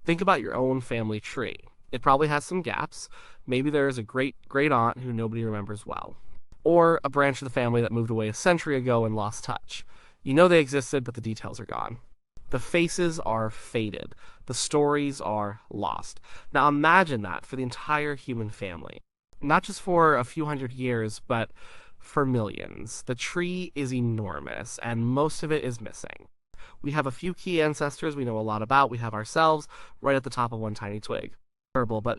Think about your own family tree. It probably has some gaps. Maybe there is a great great aunt who nobody remembers well, or a branch of the family that moved away a century ago and lost touch. You know they existed, but the details are gone. The faces are faded. The stories are lost. Now imagine that for the entire human family. Not just for a few hundred years, but for millions. The tree is enormous, and most of it is missing. We have a few key ancestors we know a lot about. We have ourselves right at the top of one tiny twig. Terrible, but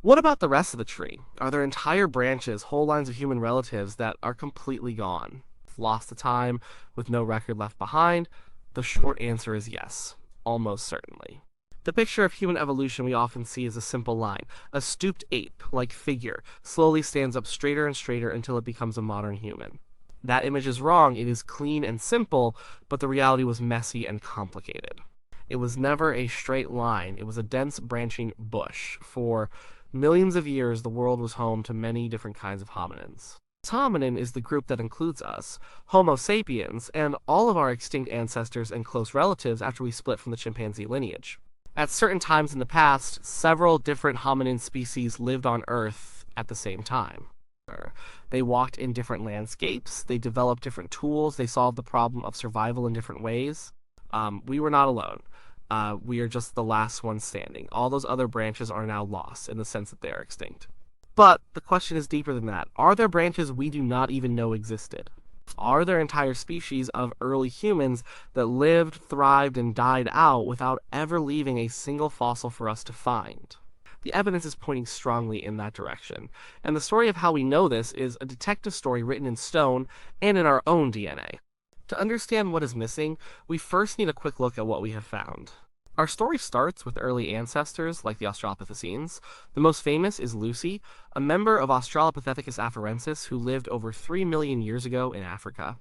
what about the rest of the tree? Are there entire branches, whole lines of human relatives that are completely gone? Lost to time, with no record left behind? The short answer is yes, almost certainly. The picture of human evolution we often see is a simple line. A stooped ape-like figure slowly stands up straighter and straighter until it becomes a modern human. That image is wrong. It is clean and simple, but the reality was messy and complicated. It was never a straight line. It was a dense branching bush. For millions of years, the world was home to many different kinds of hominins. Hominin is the group that includes us, Homo sapiens, and all of our extinct ancestors and close relatives after we split from the chimpanzee lineage. At certain times in the past, several different hominin species lived on Earth at the same time. They walked in different landscapes, they developed different tools, they solved the problem of survival in different ways. We were not alone. We are just the last one standing. All those other branches are now lost in the sense that they are extinct. But the question is deeper than that. Are there branches we do not even know existed? Are there entire species of early humans that lived, thrived, and died out without ever leaving a single fossil for us to find? The evidence is pointing strongly in that direction, and the story of how we know this is a detective story written in stone and in our own DNA. To understand what is missing, we first need a quick look at what we have found. Our story starts with early ancestors like the Australopithecines. The most famous is Lucy, a member of Australopithecus afarensis who lived over 3 million years ago in Africa.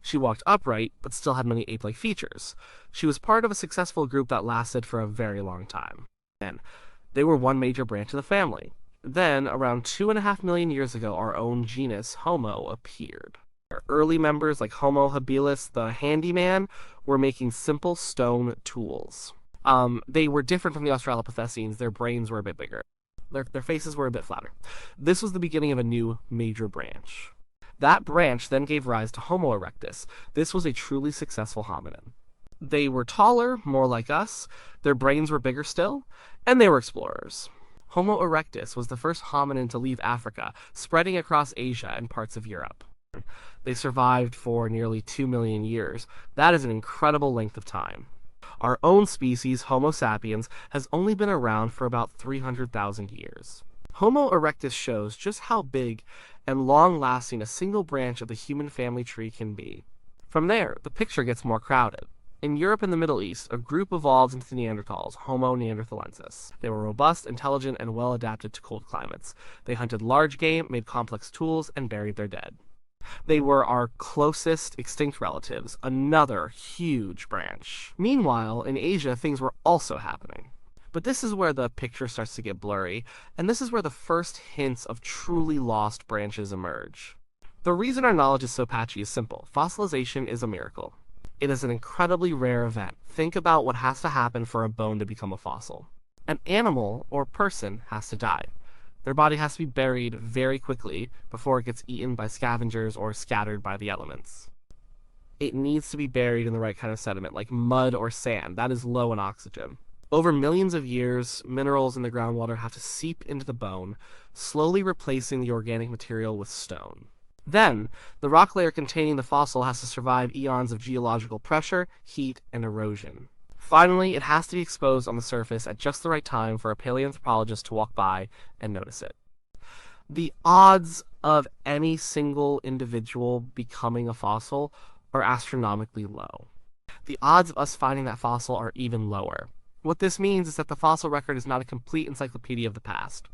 She walked upright, but still had many ape-like features. She was part of a successful group that lasted for a very long time. And they were one major branch of the family. Then, around 2.5 million years ago, our own genus, Homo, appeared. Our early members like Homo habilis, the handyman, were making simple stone tools. They were different from the Australopithecines. Their brains were a bit bigger. Their faces were a bit flatter. This was the beginning of a new major branch. That branch then gave rise to Homo erectus. This was a truly successful hominin. They were taller, more like us, their brains were bigger still, and they were explorers. Homo erectus was the first hominin to leave Africa, spreading across Asia and parts of Europe. They survived for nearly 2 million years. That is an incredible length of time. Our own species, Homo sapiens, has only been around for about 300,000 years. Homo erectus shows just how big and long-lasting a single branch of the human family tree can be. From there, the picture gets more crowded. In Europe and the Middle East, a group evolved into the Neanderthals, Homo neanderthalensis. They were robust, intelligent, and well adapted to cold climates. They hunted large game, made complex tools, and buried their dead. They were our closest extinct relatives, another huge branch. Meanwhile, in Asia, things were also happening. But this is where the picture starts to get blurry, and this is where the first hints of truly lost branches emerge. The reason our knowledge is so patchy is simple. Fossilization is a miracle. It is an incredibly rare event. Think about what has to happen for a bone to become a fossil. An animal or person has to die. Their body has to be buried very quickly before it gets eaten by scavengers or scattered by the elements. It needs to be buried in the right kind of sediment, like mud or sand. That is low in oxygen. Over millions of years, minerals in the groundwater have to seep into the bone, slowly replacing the organic material with stone. Then, the rock layer containing the fossil has to survive eons of geological pressure, heat, and erosion. Finally, it has to be exposed on the surface at just the right time for a paleoanthropologist to walk by and notice it. The odds of any single individual becoming a fossil are astronomically low. The odds of us finding that fossil are even lower. What this means is that the fossil record is not a complete encyclopedia of the past.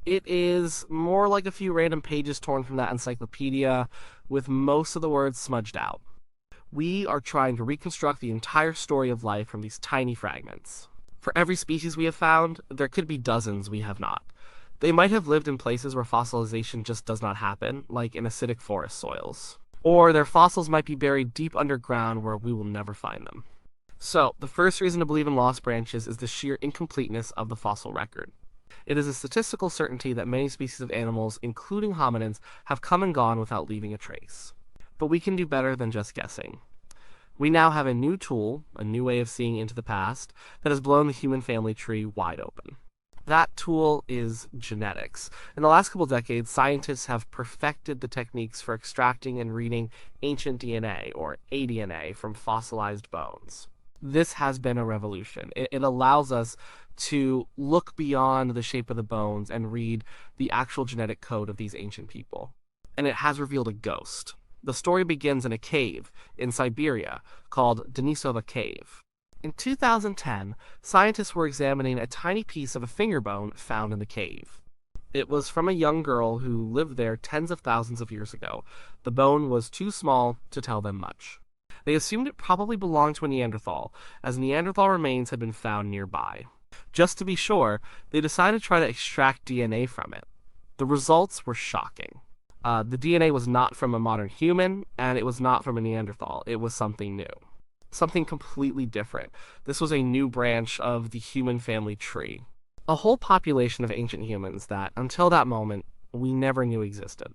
It is more like a few random pages torn from that encyclopedia, with most of the words smudged out. We are trying to reconstruct the entire story of life from these tiny fragments. For every species we have found, there could be dozens we have not. They might have lived in places where fossilization just does not happen, like in acidic forest soils. Or their fossils might be buried deep underground where we will never find them. So, the first reason to believe in lost branches is the sheer incompleteness of the fossil record. It is a statistical certainty that many species of animals, including hominins, have come and gone without leaving a trace. But we can do better than just guessing. We now have a new tool, a new way of seeing into the past, that has blown the human family tree wide open. That tool is genetics. In the last couple decades, scientists have perfected the techniques for extracting and reading ancient DNA, or aDNA, from fossilized bones. This has been a revolution. It allows us to look beyond the shape of the bones and read the actual genetic code of these ancient people. And it has revealed a ghost. The story begins in a cave in Siberia called Denisova Cave. In 2010, scientists were examining a tiny piece of a finger bone found in the cave. It was from a young girl who lived there tens of thousands of years ago. The bone was too small to tell them much. They assumed it probably belonged to a Neanderthal, as Neanderthal remains had been found nearby. Just to be sure, they decided to try to extract DNA from it. The results were shocking. The DNA was not from a modern human, and it was not from a Neanderthal. It was something new. Something completely different. This was a new branch of the human family tree. A whole population of ancient humans that, until that moment, we never knew existed.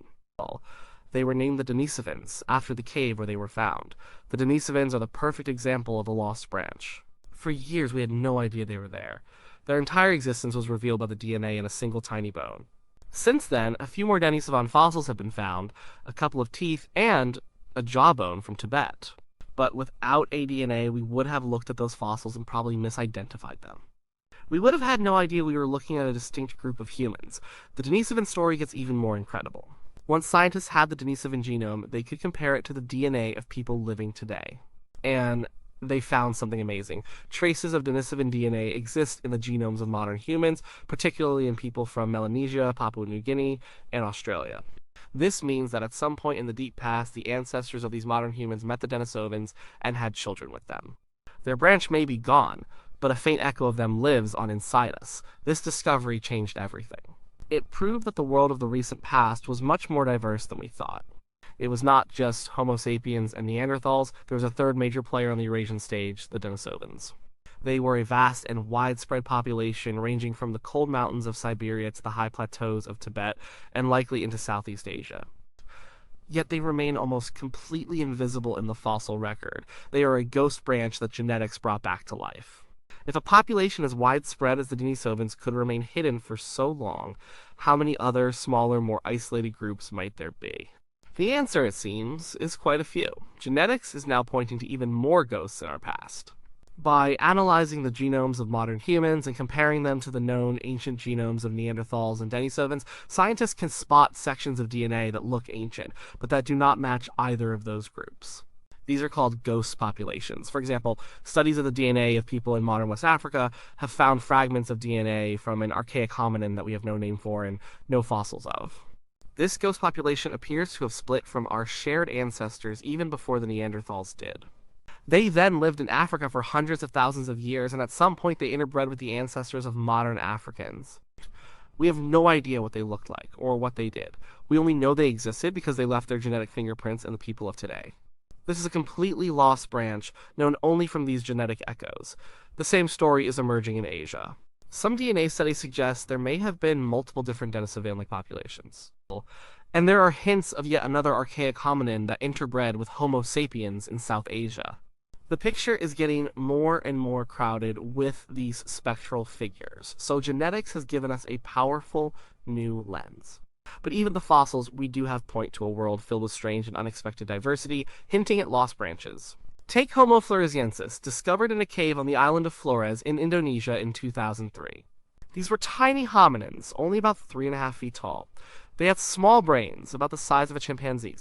They were named the Denisovans, after the cave where they were found. The Denisovans are the perfect example of a lost branch. For years, we had no idea they were there. Their entire existence was revealed by the DNA in a single tiny bone. Since then, a few more Denisovan fossils have been found, a couple of teeth, and a jawbone from Tibet. But without aDNA, we would have looked at those fossils and probably misidentified them. We would have had no idea we were looking at a distinct group of humans. The Denisovan story gets even more incredible. Once scientists had the Denisovan genome, they could compare it to the DNA of people living today. And they found something amazing. Traces of Denisovan DNA exist in the genomes of modern humans, particularly in people from Melanesia, Papua New Guinea, and Australia. This means that at some point in the deep past, the ancestors of these modern humans met the Denisovans and had children with them. Their branch may be gone, but a faint echo of them lives on inside us. This discovery changed everything. It proved that the world of the recent past was much more diverse than we thought. It was not just Homo sapiens and Neanderthals, there was a third major player on the Eurasian stage, the Denisovans. They were a vast and widespread population ranging from the cold mountains of Siberia to the high plateaus of Tibet, and likely into Southeast Asia. Yet they remain almost completely invisible in the fossil record. They are a ghost branch that genetics brought back to life. If a population as widespread as the Denisovans could remain hidden for so long, how many other, smaller, more isolated groups might there be? The answer, it seems, is quite a few. Genetics is now pointing to even more ghosts in our past. By analyzing the genomes of modern humans and comparing them to the known ancient genomes of Neanderthals and Denisovans, scientists can spot sections of DNA that look ancient, but that do not match either of those groups. These are called ghost populations. For example, studies of the DNA of people in modern West Africa have found fragments of DNA from an archaic hominin that we have no name for and no fossils of. This ghost population appears to have split from our shared ancestors even before the Neanderthals did. They then lived in Africa for hundreds of thousands of years, and at some point they interbred with the ancestors of modern Africans. We have no idea what they looked like or what they did. We only know they existed because they left their genetic fingerprints in the people of today. This is a completely lost branch, known only from these genetic echoes. The same story is emerging in Asia. Some DNA studies suggest there may have been multiple different Denisovan-like populations. And there are hints of yet another archaic hominin that interbred with Homo sapiens in South Asia. The picture is getting more and more crowded with these spectral figures, so genetics has given us a powerful new lens. But even the fossils we do have point to a world filled with strange and unexpected diversity, hinting at lost branches. Take Homo floresiensis, discovered in a cave on the island of Flores in Indonesia in 2003. These were tiny hominins, only about 3.5 feet tall. They had small brains, about the size of a chimpanzee.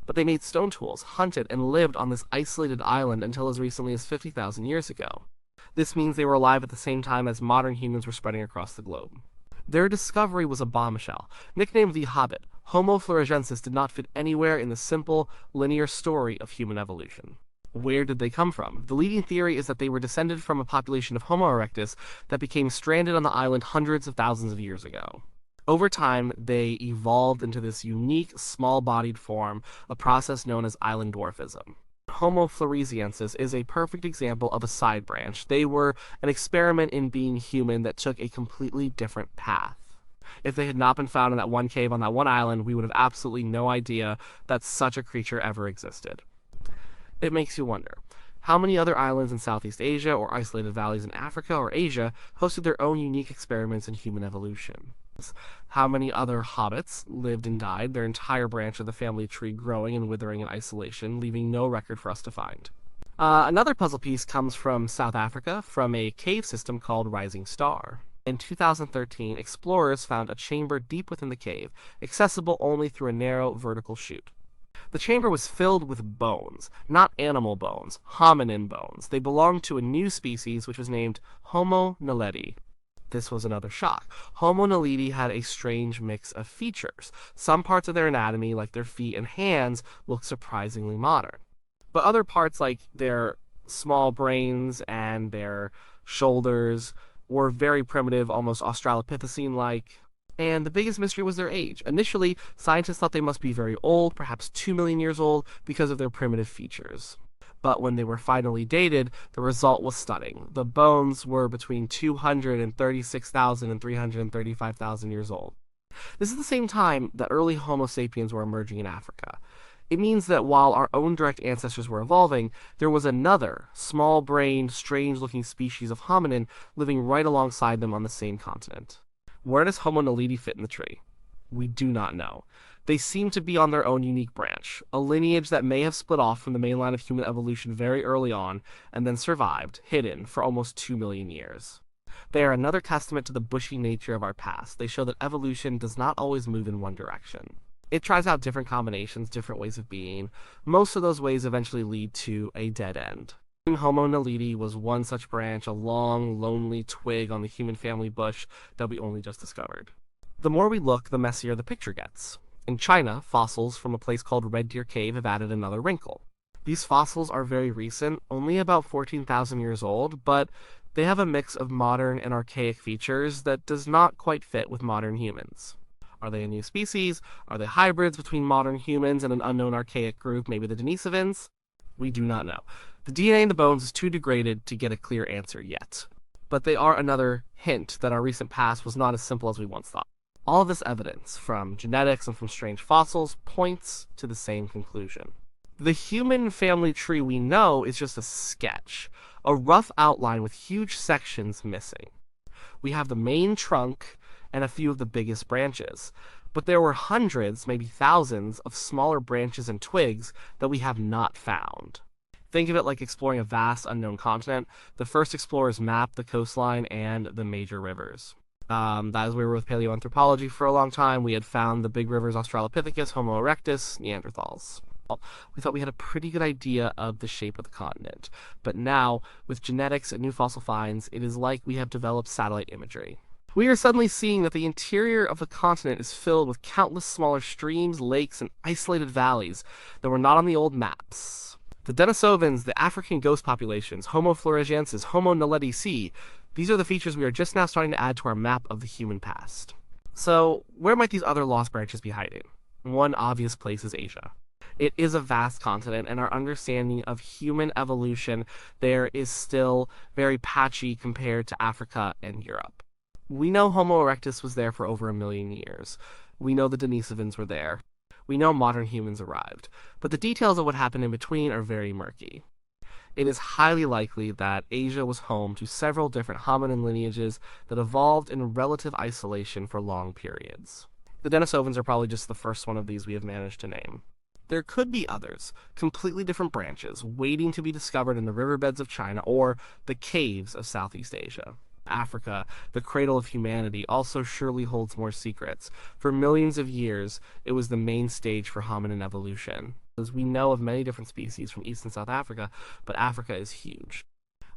But they made stone tools, hunted, and lived on this isolated island until as recently as 50,000 years ago. This means they were alive at the same time as modern humans were spreading across the globe. Their discovery was a bombshell. Nicknamed the Hobbit, Homo floresiensis did not fit anywhere in the simple, linear story of human evolution. Where did they come from? The leading theory is that they were descended from a population of Homo erectus that became stranded on the island hundreds of thousands of years ago. Over time, they evolved into this unique, small-bodied form, a process known as island dwarfism. Homo floresiensis, is a perfect example of a side branch. They were an experiment in being human that took a completely different path. If they had not been found in that one cave on that one island, we would have absolutely no idea that such a creature ever existed. It makes you wonder, how many other islands in Southeast Asia or isolated valleys in Africa or Asia hosted their own unique experiments in human evolution? How many other hobbits lived and died, their entire branch of the family tree growing and withering in isolation, leaving no record for us to find? Another puzzle piece comes from South Africa, from a cave system called Rising Star. In 2013, explorers found a chamber deep within the cave, accessible only through a narrow vertical chute. The chamber was filled with bones, not animal bones, hominin bones. They belonged to a new species which was named Homo naledi. This was another shock. Homo naledi had a strange mix of features. Some parts of their anatomy, like their feet and hands, looked surprisingly modern. But other parts, like their small brains and their shoulders, were very primitive, almost Australopithecine-like. And the biggest mystery was their age. Initially, scientists thought they must be very old, perhaps 2 million years old, because of their primitive features. But when they were finally dated, the result was stunning. The bones were between 236,000 and 335,000 years old. This is the same time that early Homo sapiens were emerging in Africa. It means that while our own direct ancestors were evolving, there was another, small-brained, strange-looking species of hominin living right alongside them on the same continent. Where does Homo naledi fit in the tree? We do not know. They seem to be on their own unique branch, a lineage that may have split off from the main line of human evolution very early on, and then survived, hidden, for almost 2 million years. They are another testament to the bushy nature of our past. They show that evolution does not always move in one direction. It tries out different combinations, different ways of being. Most of those ways eventually lead to a dead end. Homo naledi was one such branch, a long, lonely twig on the human family bush that we only just discovered. The more we look, the messier the picture gets. In China, fossils from a place called Red Deer Cave have added another wrinkle. These fossils are very recent, only about 14,000 years old, but they have a mix of modern and archaic features that does not quite fit with modern humans. Are they a new species? Are they hybrids between modern humans and an unknown archaic group, maybe the Denisovans? We do not know. The DNA in the bones is too degraded to get a clear answer yet. But they are another hint that our recent past was not as simple as we once thought. All of this evidence, from genetics and from strange fossils, points to the same conclusion. The human family tree we know is just a sketch, a rough outline with huge sections missing. We have the main trunk and a few of the biggest branches, but there were hundreds, maybe thousands, of smaller branches and twigs that we have not found. Think of it like exploring a vast unknown continent. The first explorers mapped the coastline and the major rivers. That is where we were with paleoanthropology for a long time. We had found the big rivers Australopithecus, Homo erectus, Neanderthals. We thought we had a pretty good idea of the shape of the continent. But now, with genetics and new fossil finds, it is like we have developed satellite imagery. We are suddenly seeing that the interior of the continent is filled with countless smaller streams, lakes, and isolated valleys that were not on the old maps. The Denisovans, the African ghost populations, Homo floresiensis, Homo naledi C, these are the features we are just now starting to add to our map of the human past. So, where might these other lost branches be hiding? One obvious place is Asia. It is a vast continent, and our understanding of human evolution there is still very patchy compared to Africa and Europe. We know Homo erectus was there for over 1 million years. We know the Denisovans were there. We know modern humans arrived. But the details of what happened in between are very murky. It is highly likely that Asia was home to several different hominin lineages that evolved in relative isolation for long periods. The Denisovans are probably just the first one of these we have managed to name. There could be others, completely different branches, waiting to be discovered in the riverbeds of China or the caves of Southeast Asia. Africa, the cradle of humanity, also surely holds more secrets. For millions of years, it was the main stage for hominin evolution. As we know of many different species from East and South Africa, but Africa is huge.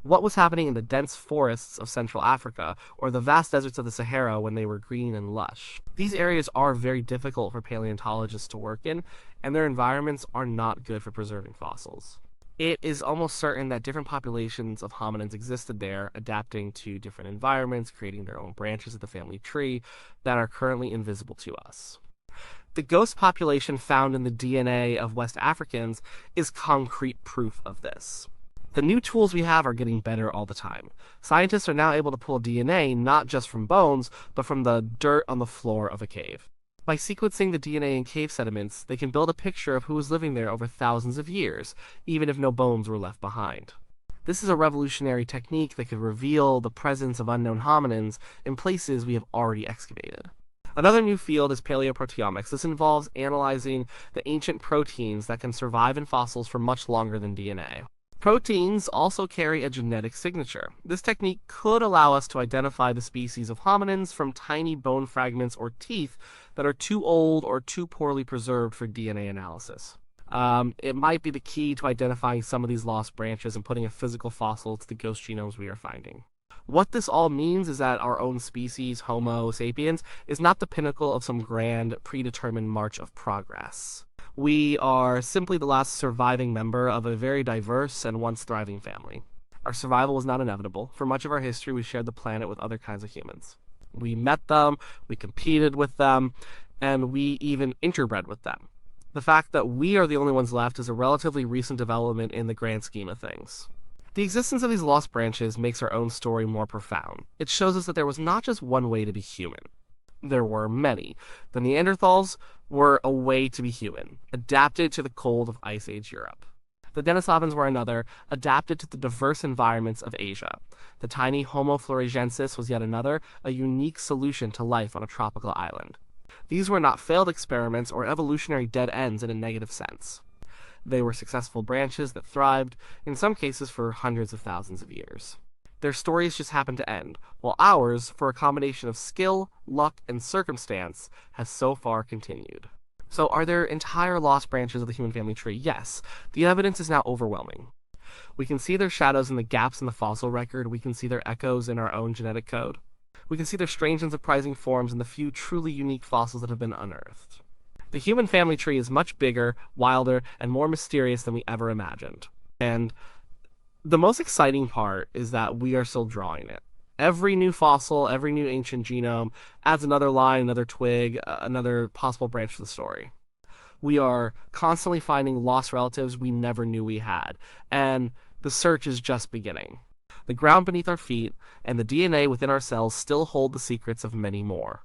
What was happening in the dense forests of Central Africa, or the vast deserts of the Sahara when they were green and lush? These areas are very difficult for paleontologists to work in, and their environments are not good for preserving fossils. It is almost certain that different populations of hominins existed there, adapting to different environments, creating their own branches of the family tree that are currently invisible to us. The ghost population found in the DNA of West Africans is concrete proof of this. The new tools we have are getting better all the time. Scientists are now able to pull DNA not just from bones, but from the dirt on the floor of a cave. By sequencing the DNA in cave sediments, they can build a picture of who was living there over thousands of years, even if no bones were left behind. This is a revolutionary technique that could reveal the presence of unknown hominins in places we have already excavated. Another new field is paleoproteomics. This involves analyzing the ancient proteins that can survive in fossils for much longer than DNA. Proteins also carry a genetic signature. This technique could allow us to identify the species of hominins from tiny bone fragments or teeth that are too old or too poorly preserved for DNA analysis. It might be the key to identifying some of these lost branches and putting a physical fossil to the ghost genomes we are finding. What this all means is that our own species, Homo sapiens, is not the pinnacle of some grand, predetermined march of progress. We are simply the last surviving member of a very diverse and once thriving family. Our survival was not inevitable. For much of our history, we shared the planet with other kinds of humans. We met them, we competed with them, and we even interbred with them. The fact that we are the only ones left is a relatively recent development in the grand scheme of things. The existence of these lost branches makes our own story more profound. It shows us that there was not just one way to be human. There were many. The Neanderthals were a way to be human, adapted to the cold of Ice Age Europe. The Denisovans were another, adapted to the diverse environments of Asia. The tiny Homo floresiensis was yet another, a unique solution to life on a tropical island. These were not failed experiments or evolutionary dead ends in a negative sense. They were successful branches that thrived, in some cases for hundreds of thousands of years. Their stories just happened to end, while ours, for a combination of skill, luck, and circumstance, has so far continued. So are there entire lost branches of the human family tree? Yes. The evidence is now overwhelming. We can see their shadows in the gaps in the fossil record. We can see their echoes in our own genetic code. We can see their strange and surprising forms in the few truly unique fossils that have been unearthed. The human family tree is much bigger, wilder, and more mysterious than we ever imagined. And the most exciting part is that we are still drawing it. Every new fossil, every new ancient genome adds another line, another twig, another possible branch to the story. We are constantly finding lost relatives we never knew we had, and the search is just beginning. The ground beneath our feet and the DNA within our cells still hold the secrets of many more.